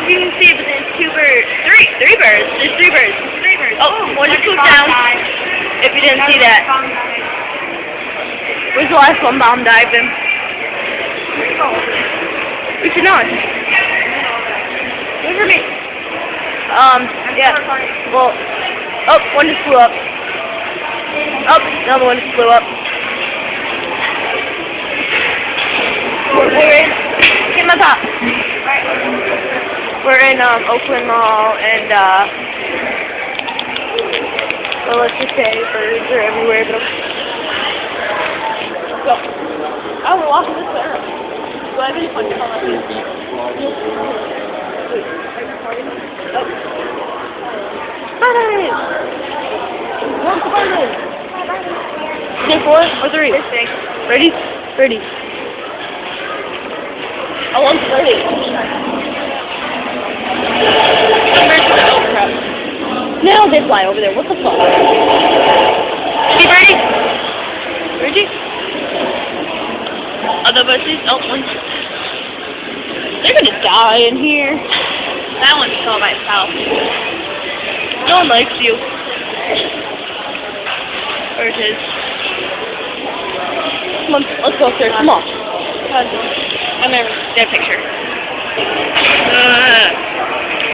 you can see, but there's two birds. Three birds. There's three birds. Oh, one just flew down. If you didn't see that. Where's the last one bomb diving? We should not. Wait for me. Yeah. Well, oh, one just flew up. Oh, another one just flew up. We're in. Get my top. We're in Oakland Mall, and well, let's just say birds are everywhere. But let's go. Oh, we're walking this way. Do I have any fun colors? Oh. Birdies! Where's the birdies? Is there 4 or 3? Ready? Ready. I want 30. Now they fly over there. What the fuck? Hey, Birdie? Birdie? Other bushes? Oh, one. They're gonna die in here. That one's still by itself. No one likes you. Where it is. Come on, let's go upstairs. Come on. I'm gonna get a picture.